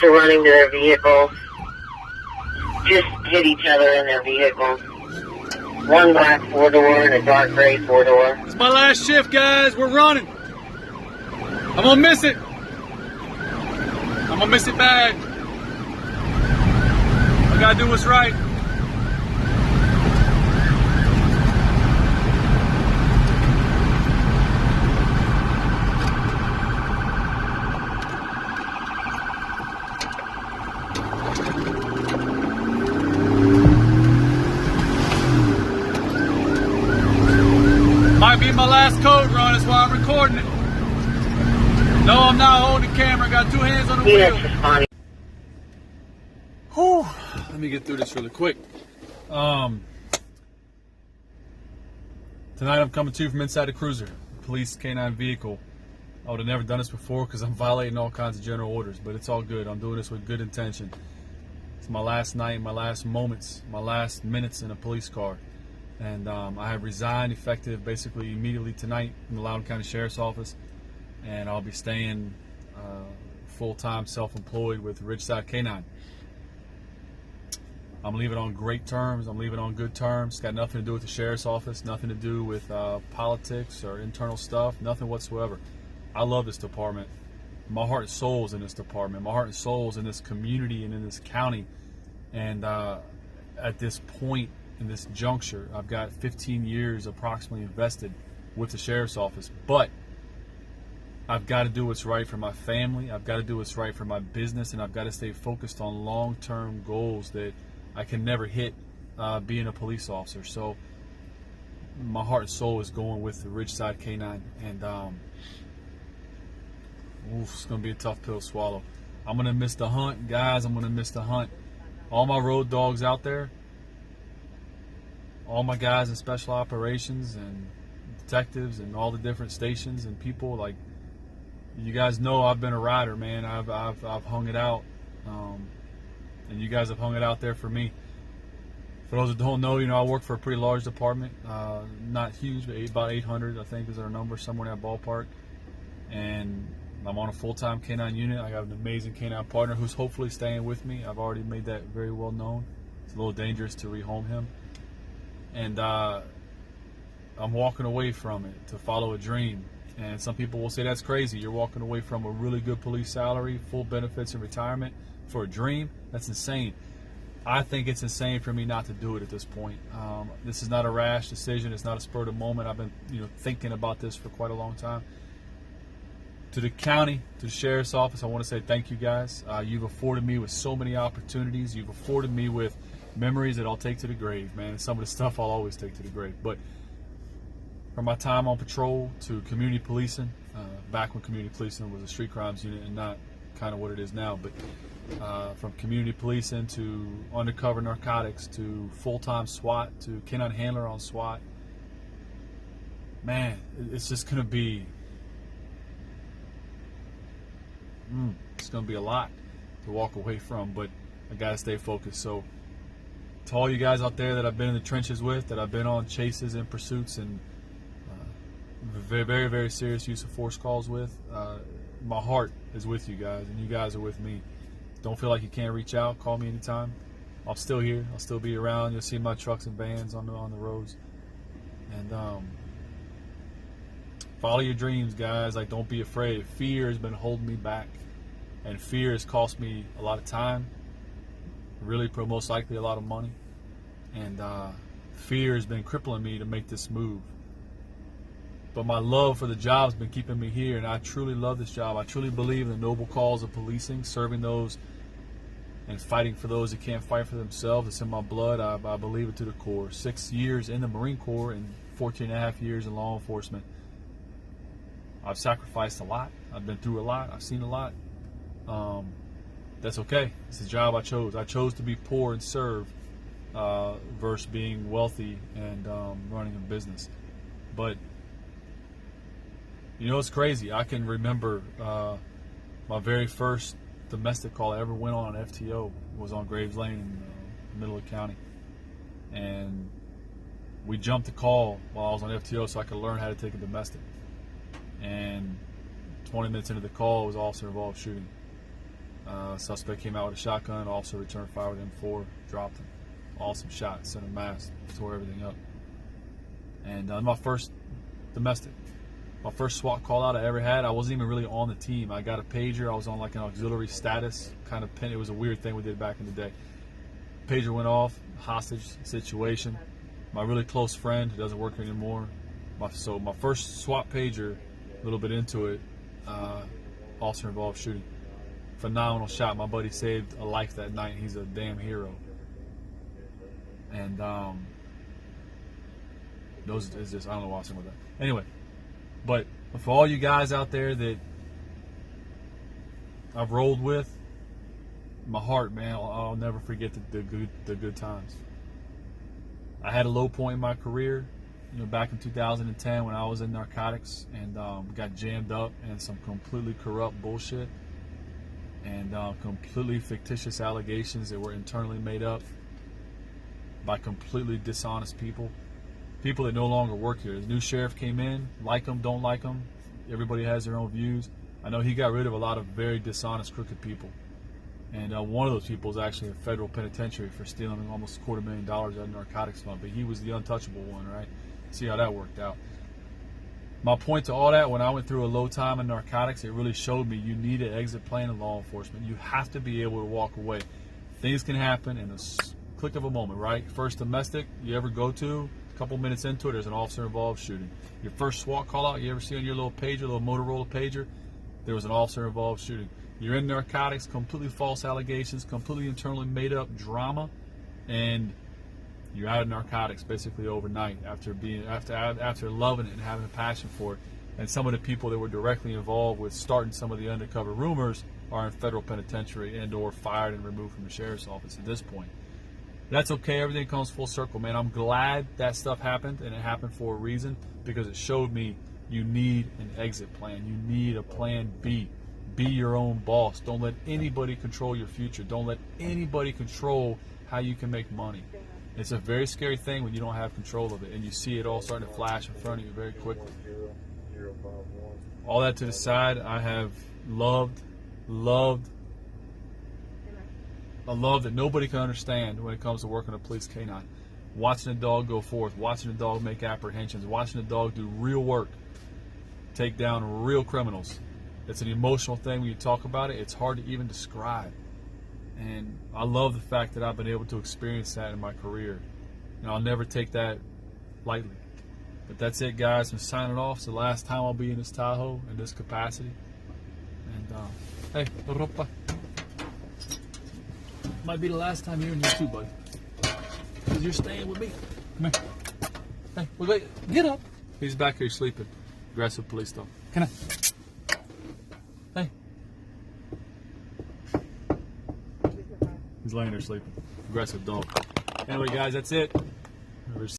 after running to their vehicles, just hit each other in their vehicles. One black four-door and a dark gray four-door. It's my last shift, guys. We're running. I'm gonna miss it. I'm gonna miss it bad. I gotta do what's right. Might be my last code run, that's why I'm recording it. No, I'm not holding the camera, got two hands on the wheel. Whew. Let me get through this really quick. Tonight I'm coming to you from inside the cruiser, police canine vehicle. I would have never done this before because I'm violating all kinds of general orders, but it's all good. I'm doing this with good intention. It's my last night, my last moments, my last minutes in a police car. And I have resigned effective basically immediately tonight in the Loudoun County Sheriff's Office. And I'll be staying full-time self-employed with Ridgeside Canine. I'm leaving on great terms. I'm leaving on good terms. It's got nothing to do with the Sheriff's Office, nothing to do with politics or internal stuff, nothing whatsoever. I love this department. My heart and soul is in this department. My heart and soul is in this community and in this county. And at this point, in this juncture, I've got 15 years approximately invested with the Sheriff's Office, but I've got to do what's right for my family. I've got to do what's right for my business, and I've got to stay focused on long-term goals that I can never hit being a police officer. So my heart and soul is going with the Ridgeside Canine, and it's going to be a tough pill to swallow. I'm going to miss the hunt, guys. I'm going to miss the hunt. All my road dogs out there, all my guys in special operations and detectives and all the different stations and people, like, you guys know I've been a rider, man. I've hung it out, and you guys have hung it out there for me. For those that don't know, I work for a pretty large department, not huge, but about 800, I think, is our number, somewhere in that ballpark. And I'm on a full-time canine unit. I got an amazing canine partner who's hopefully staying with me. I've already made that very well known. It's a little dangerous to rehome him. And I'm walking away from it to follow a dream. And some people will say that's crazy. You're walking away from a really good police salary, full benefits and retirement for a dream? That's insane. I think it's insane for me not to do it at this point. This is not a rash decision. It's not a spur of the moment. I've been thinking about this for quite a long time. To the county, to the Sheriff's Office, I want to say thank you guys. You've afforded me with so many opportunities. You've afforded me with memories that I'll take to the grave, man. Some of the stuff I'll always take to the grave. But from my time on patrol to community policing, back when community policing was a street crimes unit and not kind of what it is now, but from community policing to undercover narcotics to full-time SWAT to canine handler on SWAT, man, it's just going to be, it's going to be a lot to walk away from, but I got to stay focused. So to all you guys out there that I've been in the trenches with, that I've been on chases and pursuits and very, very, very serious use of force calls with, my heart is with you guys, and you guys are with me. Don't feel like you can't reach out. Call me anytime. I'm still here. I'll still be around. You'll see my trucks and vans on the roads. And follow your dreams, guys. Like, don't be afraid. Fear has been holding me back, and fear has cost me a lot of time. Really, most likely a lot of money. And fear has been crippling me to make this move. But my love for the job has been keeping me here, and I truly love this job. I truly believe in the noble cause of policing, serving those and fighting for those that can't fight for themselves. It's in my blood. I believe it to the core. 6 years in the Marine Corps and 14 and a half years in law enforcement. I've sacrificed a lot. I've been through a lot. I've seen a lot. That's okay. It's the job I chose. I chose to be poor and serve versus being wealthy and running a business. But it's crazy. I can remember my very first domestic call I ever went on an FTO was on Graves Lane in the middle of the county. And we jumped the call while I was on FTO so I could learn how to take a domestic. And 20 minutes into the call, it was officer involved shooting. Suspect came out with a shotgun. Officer returned fire with M4, dropped him. Awesome shot, sent a mass, tore everything up. And my first domestic. My first SWAT call out I ever had, I wasn't even really on the team. I got a pager. I was on like an auxiliary status kind of pin. It was a weird thing we did back in the day. Pager went off, hostage situation. My really close friend, who doesn't work here anymore. So my first SWAT pager, a little bit into it, officer involved shooting. Phenomenal shot. My buddy saved a life that night. He's a damn hero. And those is just, I don't know why I'm saying with that. Anyway, but for all you guys out there that I've rolled with, my heart, man, I'll never forget the good times. I had a low point in my career, back in 2010 when I was in narcotics and got jammed up in some completely corrupt bullshit and completely fictitious allegations that were internally made up by completely dishonest people that no longer work here. The new sheriff came in, like him, don't like him. Everybody has their own views. I know he got rid of a lot of very dishonest, crooked people. And one of those people is actually a federal penitentiary for stealing almost $250,000 out of narcotics fund. But he was the untouchable one, right? See how that worked out. My point to all that, when I went through a low time in narcotics, it really showed me you need an exit plan in law enforcement. You have to be able to walk away. Things can happen in a click of a moment, right? First domestic you ever go to, a couple minutes into it, there's an officer involved shooting. Your first SWAT call out you ever see on your little pager, little Motorola pager, there was an officer involved shooting. You're in narcotics, completely false allegations, completely internally made up drama, and you're out of narcotics basically overnight after loving it and having a passion for it. And some of the people that were directly involved with starting some of the undercover rumors are in federal penitentiary and or fired and removed from the sheriff's office at this point. That's okay. Everything comes full circle, man. I'm glad that stuff happened, and it happened for a reason, because it showed me you need an exit plan. You need a plan B. Be your own boss. Don't let anybody control your future. Don't let anybody control how you can make money. It's a very scary thing when you don't have control of it, and you see it all starting to flash in front of you very quickly. All that to the side, I have loved a love that nobody can understand when it comes to working a police canine. Watching a dog go forth, watching a dog make apprehensions, watching a dog do real work, take down real criminals. It's an emotional thing when you talk about it. It's hard to even describe. And I love the fact that I've been able to experience that in my career. And I'll never take that lightly. But that's it, guys. I'm signing off. It's the last time I'll be in this Tahoe in this capacity. And, hey, Europa. Might be the last time you're in here too, buddy. Because you're staying with me. Come here. Hey, wait, get up. He's back here sleeping. Aggressive police dog. Can I? Hey. He's laying there sleeping. Aggressive dog. Anyway, guys, that's it.